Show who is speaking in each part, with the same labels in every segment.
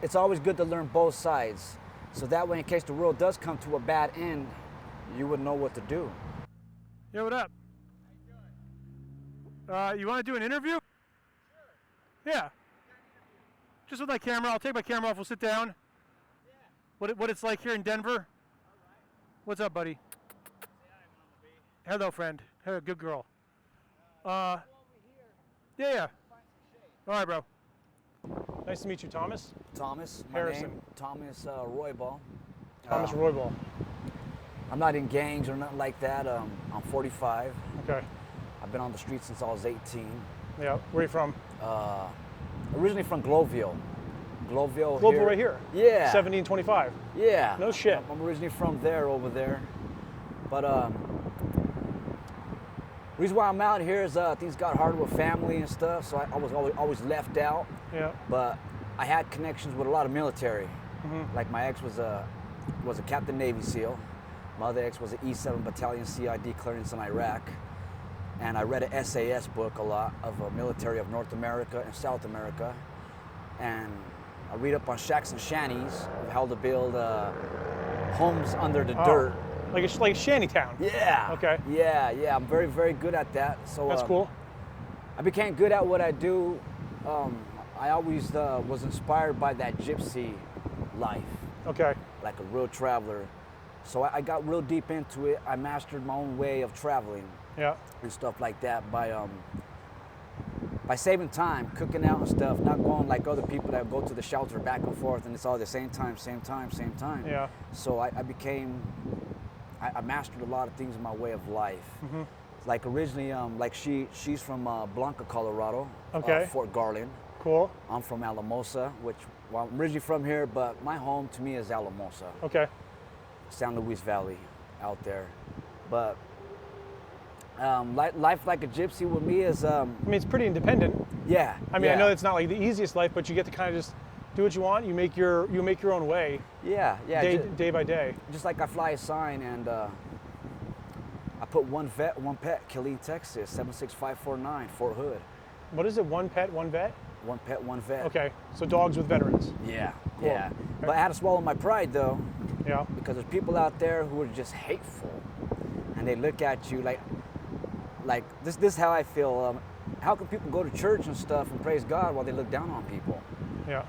Speaker 1: It's always good to learn both sides, so that way in case the world does come to a bad end, you would know what to do.
Speaker 2: Yo, what up? You want to do an interview? Sure. Yeah. Just with my camera. I'll take my camera off. We'll sit down. Yeah. What it's like here in Denver. All right. What's up, buddy? Hello, friend. Hey, good girl. Yeah. All right, bro. Nice to meet you, Thomas.
Speaker 1: Thomas.
Speaker 2: Harrison.
Speaker 1: My name, Thomas Roybal.
Speaker 2: Thomas Roybal.
Speaker 1: I'm not in gangs or nothing like that. I'm 45.
Speaker 2: Okay.
Speaker 1: I've been on the street since I was 18.
Speaker 2: Yeah. Where are you from?
Speaker 1: Originally from Globeville. Globeville
Speaker 2: Globeville right here?
Speaker 1: Yeah.
Speaker 2: 1725.
Speaker 1: Yeah.
Speaker 2: No shit.
Speaker 1: I'm originally from there, over there. But the reason why I'm out here is things got harder with family and stuff, so I was always left out.
Speaker 2: Yeah.
Speaker 1: But I had connections with a lot of military.
Speaker 2: Mm-hmm.
Speaker 1: Like my ex was a Captain Navy SEAL. My other ex was an E7 Battalion CID clearance in Iraq. And I read an SAS book a lot of military of North America and South America. And I read up on shacks and shanties, of how to build homes under the dirt.
Speaker 2: Like a shanty town.
Speaker 1: Yeah.
Speaker 2: Okay.
Speaker 1: Yeah. I'm very, very good at that. So
Speaker 2: that's cool.
Speaker 1: I became good at what I do. I always was inspired by that gypsy life.
Speaker 2: Okay.
Speaker 1: Like a real traveler. So I got real deep into it. I mastered my own way of traveling.
Speaker 2: Yeah.
Speaker 1: And stuff like that by saving time, cooking out and stuff, not going like other people that go to the shelter back and forth and it's all the same time.
Speaker 2: Yeah.
Speaker 1: So I mastered a lot of things in my way of life.
Speaker 2: Mm-hmm.
Speaker 1: Like originally, like she's from Blanca, Colorado.
Speaker 2: Okay.
Speaker 1: Fort Garland.
Speaker 2: Cool.
Speaker 1: I'm from Alamosa, which, well, I'm originally from here, but my home to me is Alamosa.
Speaker 2: Okay.
Speaker 1: San Luis Valley out there. But life like a gypsy with me is...
Speaker 2: I mean, it's pretty independent.
Speaker 1: Yeah.
Speaker 2: I mean, I know it's not like the easiest life, but you get to kind of just do what you want. You make your own way.
Speaker 1: Yeah.
Speaker 2: Day by day.
Speaker 1: Just like I fly a sign and I put one vet, one pet, Killeen, Texas, 76549, Fort Hood.
Speaker 2: What is it? One pet, one vet?
Speaker 1: One pet, one vet.
Speaker 2: Okay, so dogs with veterans.
Speaker 1: Yeah,
Speaker 2: cool.
Speaker 1: Yeah.
Speaker 2: Okay.
Speaker 1: But I had to swallow my pride though.
Speaker 2: Yeah.
Speaker 1: Because there's people out there who are just hateful, and they look at you like this. This is how I feel. How can people go to church and stuff and praise God while they look down on people?
Speaker 2: Yeah.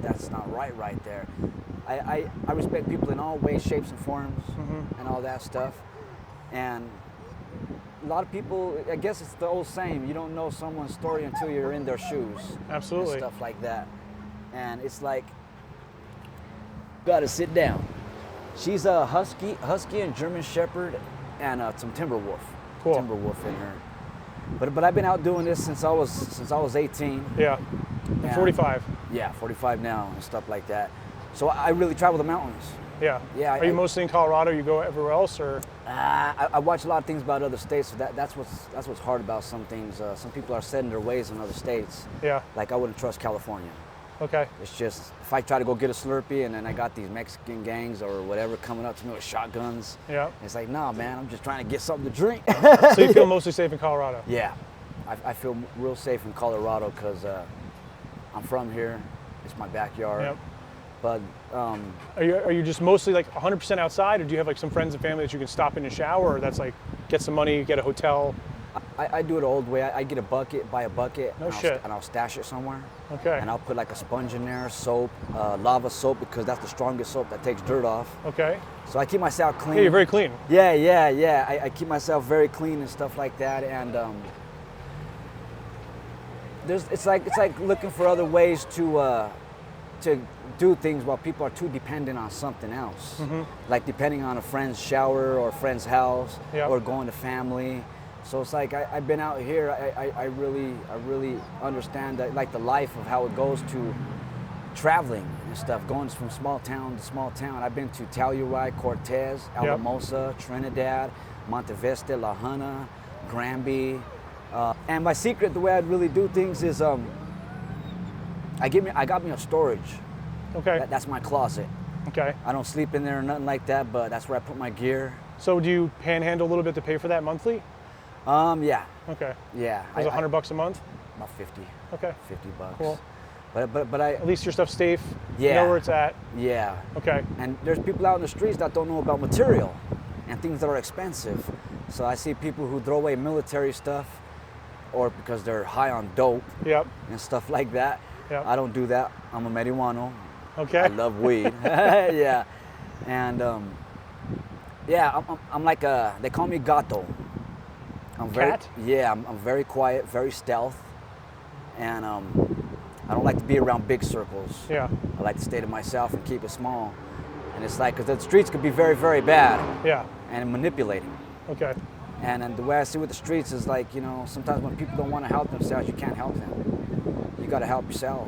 Speaker 1: That's not right there. I respect people in all ways, shapes, and forms,
Speaker 2: mm-hmm.
Speaker 1: and all that stuff. And a lot of people, I guess it's the old saying, you don't know someone's story until you're in their shoes.
Speaker 2: Absolutely.
Speaker 1: And stuff like that. And it's like, gotta sit down. She's a husky and German Shepherd and some timber wolf.
Speaker 2: Cool.
Speaker 1: Timber wolf in her. But I've been out doing this since I was 18.
Speaker 2: Yeah. And 45.
Speaker 1: Yeah, 45 now and stuff like that. So I really travel the mountains.
Speaker 2: Yeah.
Speaker 1: Yeah.
Speaker 2: Are you mostly in Colorado? You go everywhere else, or?
Speaker 1: I watch a lot of things about other states. So that's what's hard about some things. Some people are set in their ways in other states.
Speaker 2: Yeah.
Speaker 1: Like I wouldn't trust California.
Speaker 2: Okay.
Speaker 1: It's just if I try to go get a Slurpee and then I got these Mexican gangs or whatever coming up to me with shotguns.
Speaker 2: Yeah.
Speaker 1: It's like, nah, man, I'm just trying to get something to drink.
Speaker 2: So you feel mostly safe in Colorado?
Speaker 1: Yeah, I feel real safe in Colorado because I'm from here. It's my backyard.
Speaker 2: Yep.
Speaker 1: But
Speaker 2: are you just mostly like 100% outside, or do you have like some friends and family that you can stop in and shower, or that's like get some money, get a hotel?
Speaker 1: I do it the old way. I get a bucket, buy a bucket,
Speaker 2: no shit.
Speaker 1: And I'll stash it somewhere.
Speaker 2: Okay.
Speaker 1: And I'll put like a sponge in there, soap, lava soap, because that's the strongest soap that takes dirt off.
Speaker 2: Okay.
Speaker 1: So I keep myself clean.
Speaker 2: Yeah, you're very clean.
Speaker 1: Yeah. I keep myself very clean and stuff like that. And it's like looking for other ways to do things while people are too dependent on something else.
Speaker 2: Mm-hmm.
Speaker 1: Like depending on a friend's shower or a friend's house,
Speaker 2: yep.
Speaker 1: or going to family. So it's like I've been out here. I really understand that, like the life of how it goes to traveling and stuff, going from small town to small town. I've been to Telluride, Cortez, Alamosa, yep. Trinidad, Monte Vista, La Junta, Granby. And my secret, the way I really do things is I got me a storage.
Speaker 2: Okay.
Speaker 1: That's my closet.
Speaker 2: Okay.
Speaker 1: I don't sleep in there or nothing like that, but that's where I put my gear.
Speaker 2: So do you panhandle a little bit to pay for that monthly?
Speaker 1: Yeah.
Speaker 2: Okay.
Speaker 1: Yeah.
Speaker 2: Is it $100 a month?
Speaker 1: About 50.
Speaker 2: Okay.
Speaker 1: $50.
Speaker 2: Cool.
Speaker 1: But I
Speaker 2: At least your stuff's safe. You
Speaker 1: Yeah.
Speaker 2: know where it's at.
Speaker 1: yeah.
Speaker 2: Okay.
Speaker 1: And there's people out in the streets that don't know about material and things that are expensive. So I see people who throw away military stuff or because they're high on dope
Speaker 2: Yep.
Speaker 1: and stuff like that.
Speaker 2: Yep.
Speaker 1: I don't do that. I'm a marijuano.
Speaker 2: Okay.
Speaker 1: I love weed. Yeah. And yeah, I'm like they call me gato. I'm very,
Speaker 2: Cat?
Speaker 1: Yeah, I'm very quiet, very stealth. And I don't like to be around big circles.
Speaker 2: Yeah.
Speaker 1: I like to stay to myself and keep it small. And it's like, because the streets could be very, very bad
Speaker 2: Yeah.
Speaker 1: and manipulating.
Speaker 2: Okay.
Speaker 1: And the way I see with the streets is like, you know, sometimes when people don't want to help themselves, you can't help them. You got to help yourself.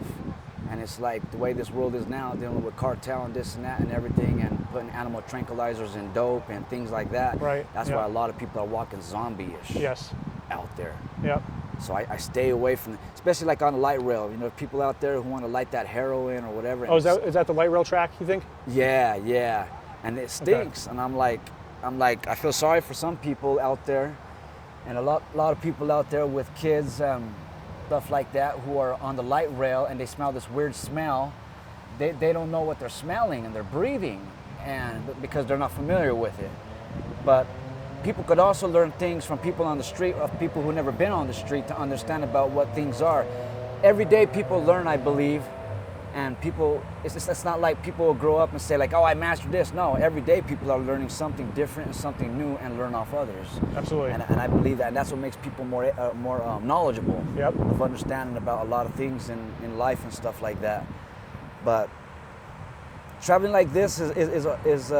Speaker 1: And it's like the way this world is now, dealing with cartel and this and that and everything, and putting animal tranquilizers in dope and things like that.
Speaker 2: Right.
Speaker 1: That's
Speaker 2: Yeah.
Speaker 1: why a lot of people are walking zombie-ish
Speaker 2: Yes.
Speaker 1: out there.
Speaker 2: Yep.
Speaker 1: So I stay away from, especially like on the light rail. You know, people out there who want to light that heroin or whatever.
Speaker 2: Oh, is that the light rail track, you think?
Speaker 1: Yeah, yeah, and it stinks. And I'm like, I feel sorry for some people out there, and a lot of people out there with kids, stuff like that, who are on the light rail and they smell this weird smell. They don't know what they're smelling and they're breathing, and because they're not familiar with it. But people could also learn things from people on the street, of people who never been on the street, to understand about what things are. Every day people learn, I believe, and people, it's not like people will grow up and say like, oh, I mastered this. No, every day people are learning something different and something new and learn off others.
Speaker 2: Absolutely.
Speaker 1: And I believe that, and that's what makes people more knowledgeable.
Speaker 2: Yep.
Speaker 1: Of understanding about a lot of things in life and stuff like that. But traveling like this is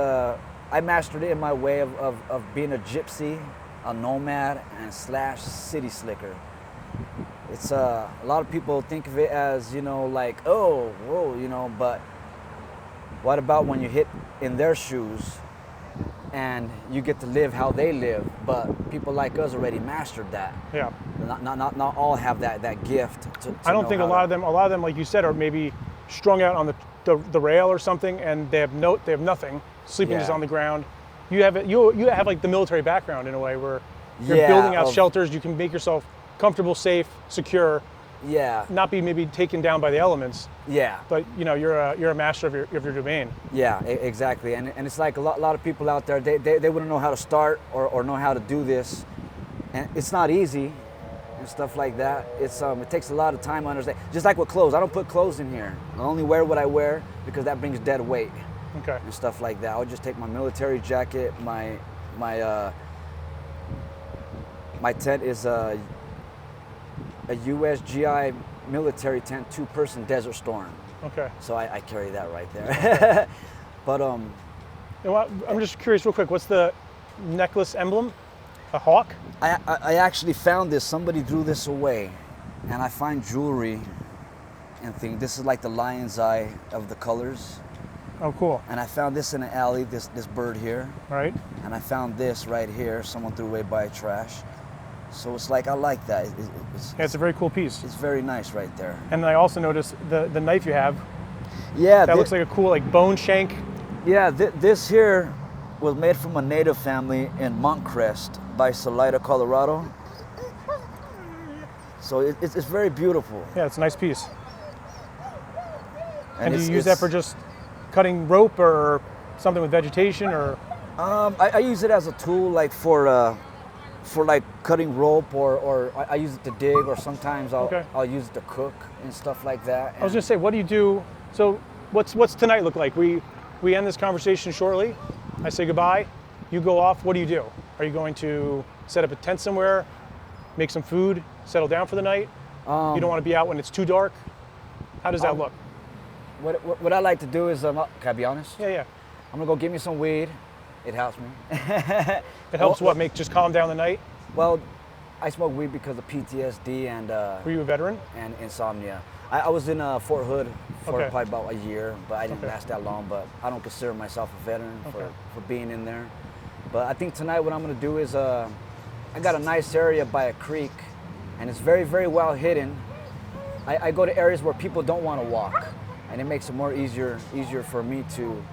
Speaker 1: I mastered it in my way of being a gypsy, a nomad, and / city slicker. It's a lot of people think of it as, you know, like, oh, whoa, you know, but what about when you hit in their shoes and you get to live how they live? But people like us already mastered that.
Speaker 2: Yeah.
Speaker 1: Not all have that gift. To
Speaker 2: I don't
Speaker 1: know
Speaker 2: think
Speaker 1: how
Speaker 2: a lot of them, like you said, are maybe strung out on the rail or something, and they have nothing, sleeping just
Speaker 1: Yeah.
Speaker 2: on the ground. You have like the military background in a way where you're
Speaker 1: Yeah,
Speaker 2: building out
Speaker 1: of-
Speaker 2: shelters. You can make yourself comfortable, safe, secure,
Speaker 1: Yeah,
Speaker 2: not be maybe taken down by the elements.
Speaker 1: yeah.
Speaker 2: But you know, you're a master of your domain.
Speaker 1: Yeah, exactly. And it's like a lot of people out there, they wouldn't know how to start or know how to do this. And it's not easy and stuff like that. It takes a lot of time to understand. Just like with clothes, I don't put clothes in here. I only wear what I wear because that brings dead weight
Speaker 2: Okay.
Speaker 1: and stuff like that. I'll just take my military jacket, my tent is a USGI military tent, 2-person Desert Storm.
Speaker 2: Okay.
Speaker 1: So I carry that right there. But
Speaker 2: You know what, I'm just curious, real quick. What's the necklace emblem? A hawk?
Speaker 1: I actually found this. Somebody threw this away, and I find jewelry and things. This is like the lion's eye of the colors.
Speaker 2: Oh, cool.
Speaker 1: And I found this in an alley. This bird here,
Speaker 2: Right.
Speaker 1: and I found this right here. Someone threw away by trash. So it's like I like that.
Speaker 2: Yeah, it's a very cool piece.
Speaker 1: It's very nice right there.
Speaker 2: And I also noticed the knife you have.
Speaker 1: Yeah,
Speaker 2: That looks like a cool like bone shank.
Speaker 1: Yeah, this here was made from a native family in Montcrest by Salida, Colorado. So it's very beautiful.
Speaker 2: Yeah, it's a nice piece. And do
Speaker 1: it's-
Speaker 2: you use that for just cutting rope or something with vegetation or?
Speaker 1: I use it as a tool, like for like cutting rope, or I use it to dig, or sometimes I'll use it to cook and stuff like that.
Speaker 2: I was gonna say, what do you do? So what's tonight look like? We end this conversation shortly. I say goodbye. You go off. What do you do? Are you going to set up a tent somewhere, make some food, settle down for the night? You don't want to be out when it's too dark. How does that look?
Speaker 1: What I like to do is, can I be honest?
Speaker 2: Yeah.
Speaker 1: I'm gonna go get me some weed. It helps me.
Speaker 2: It helps just calm down the night?
Speaker 1: Well, I smoke weed because of PTSD and
Speaker 2: Were you a veteran?
Speaker 1: and insomnia. I was in Fort Hood for
Speaker 2: Okay.
Speaker 1: probably about a year, but I didn't
Speaker 2: Okay.
Speaker 1: last that long. But I don't consider myself a veteran
Speaker 2: Okay.
Speaker 1: for being in there. But I think tonight what I'm gonna do is I got a nice area by a creek, and it's very, very well hidden. I go to areas where people don't want to walk, and it makes it more easier for me to,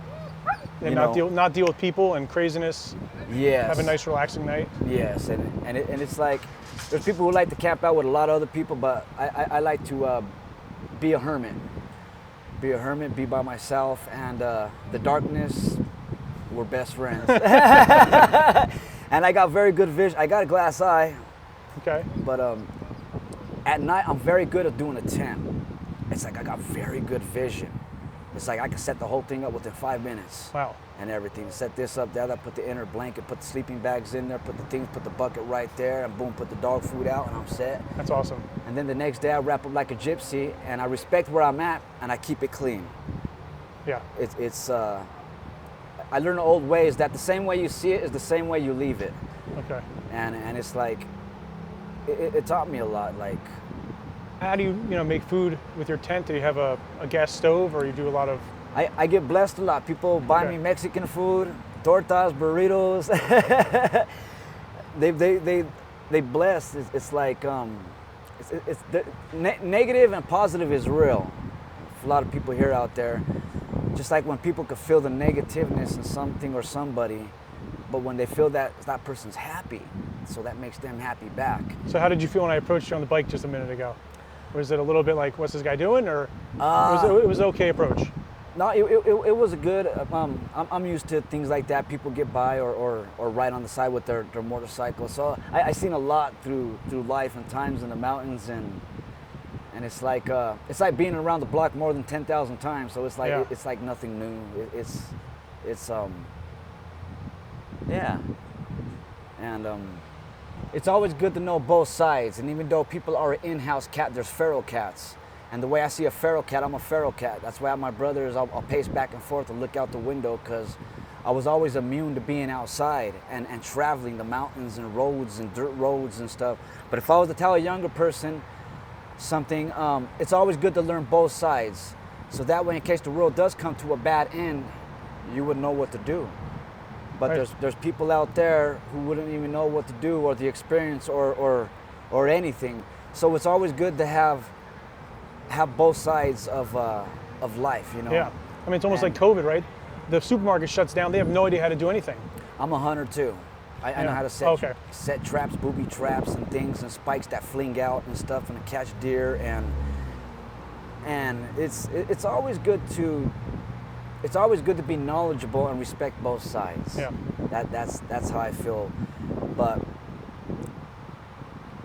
Speaker 2: And
Speaker 1: you
Speaker 2: not deal with people and craziness.
Speaker 1: yes,
Speaker 2: Have a nice relaxing night.
Speaker 1: yes, and it's like there's people who like to camp out with a lot of other people, but I like to be a hermit. Be a hermit, be by myself, and the darkness, we're best friends. And I got very good vision. I got a glass eye.
Speaker 2: Okay.
Speaker 1: But at night, I'm very good at doing a tent. It's like I got very good vision. It's like I can set the whole thing up within 5 minutes.
Speaker 2: Wow.
Speaker 1: And everything. Set this up, that up, put the inner blanket, put the sleeping bags in there, put the things, put the bucket right there, and boom, put the dog food out, and I'm set.
Speaker 2: That's awesome.
Speaker 1: And then the next day, I wrap up like a gypsy, and I respect where I'm at, and I keep it clean.
Speaker 2: Yeah.
Speaker 1: I learned the old ways that the same way you see it is the same way you leave it.
Speaker 2: Okay.
Speaker 1: And it's like, it taught me a lot. Like,
Speaker 2: how do you make food with your tent? Do you have a gas stove, or you do a lot of?
Speaker 1: I get blessed a lot. People buy me Mexican food, tortas, burritos. they bless. It's like it's the negative and positive is real. A lot of people here out there, just like when people could feel the negativeness in something or somebody, but when they feel that person's happy, so that makes them happy back.
Speaker 2: So how did you feel when I approached you on the bike just a minute ago? Was it a little bit like, what's this guy doing, or it was an okay approach?
Speaker 1: No, it was a good. I'm used to things like that. People get by or ride on the side with their motorcycle. So I seen a lot through life and times in the mountains, and it's like being around the block more than 10,000 times. So it's like it's like nothing new. Yeah, and it's always good to know both sides. And even though people are an in-house cat, there's feral cats. And the way I see a feral cat, I'm a feral cat. That's why my brothers, I'll pace back and forth and look out the window, because I was always immune to being outside and traveling the mountains and roads and dirt roads and stuff. But if I was to tell a younger person something, it's always good to learn both sides. So that way, in case the world does come to a bad end, you would know what to do. But
Speaker 2: right.
Speaker 1: there's people out there who wouldn't even know what to do, or the experience, or anything. So it's always good to have both sides of life, you know.
Speaker 2: Yeah, I mean, it's almost like COVID, right? The supermarket shuts down; they have no idea how to do anything.
Speaker 1: I'm a hunter too. I know how to set traps, booby traps, and things, and spikes that fling out and stuff, and to catch deer, and it's always good to be knowledgeable and respect both sides.
Speaker 2: Yeah.
Speaker 1: That's how I feel. But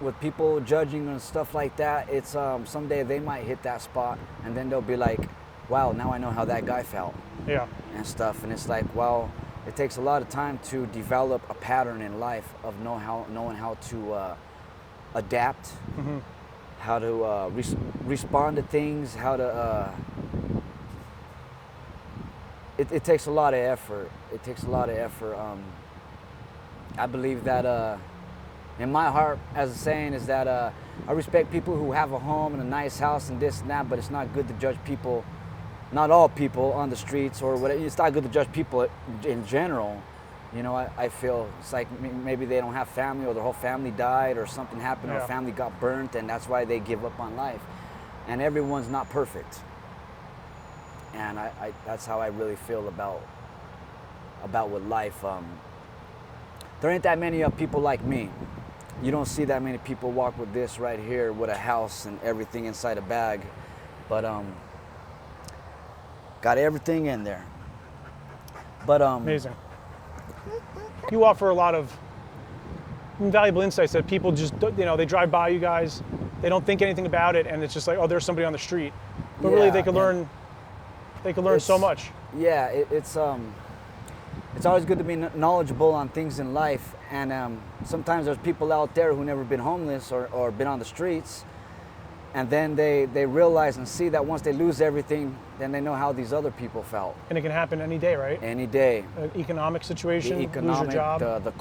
Speaker 1: with people judging and stuff like that, it's someday they might hit that spot, and then they'll be like, wow, now I know how that guy felt.
Speaker 2: Yeah. And
Speaker 1: stuff. And it's like, well, it takes a lot of time to develop a pattern in life of knowing how to adapt,
Speaker 2: mm-hmm.
Speaker 1: how to respond to things, how to it takes a lot of effort. It takes a lot of effort. I believe that in my heart, as a saying, is that I respect people who have a home and a nice house and this and that, but it's not good to judge people, not all people on the streets or whatever. It's not good to judge people in general. You know, I feel it's like maybe they don't have family, or their whole family died, or something happened, or family got burnt, and that's why they give up on life. And everyone's not perfect. And that's how I really feel about with life. There ain't that many people like me. You don't see that many people walk with this right here, with a house and everything inside a bag. But got everything in there. But
Speaker 2: amazing. You offer a lot of valuable insights that people just, they drive by you guys, they don't think anything about it, and it's just like, oh, there's somebody on the street. But really, they could learn. They can learn so much.
Speaker 1: Yeah, it's always good to be knowledgeable on things in life, and sometimes there's people out there who never been homeless or been on the streets, and then they realize and see that once they lose everything, then they know how these other people felt.
Speaker 2: And it can happen any day, right?
Speaker 1: Any day.
Speaker 2: An economic situation,
Speaker 1: lose your
Speaker 2: job.
Speaker 1: The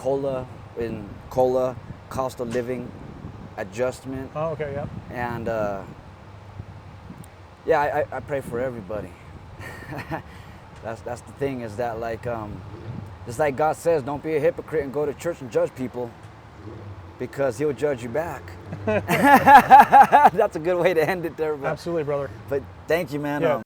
Speaker 1: COLA, cost of living adjustment.
Speaker 2: Oh, okay, yeah.
Speaker 1: And yeah, I pray for everybody. That's the thing, is that like just like God says, don't be a hypocrite and go to church and judge people, because he'll judge you back. That's a good way to end it there. But,
Speaker 2: absolutely, brother.
Speaker 1: But thank you, man.
Speaker 2: Yeah,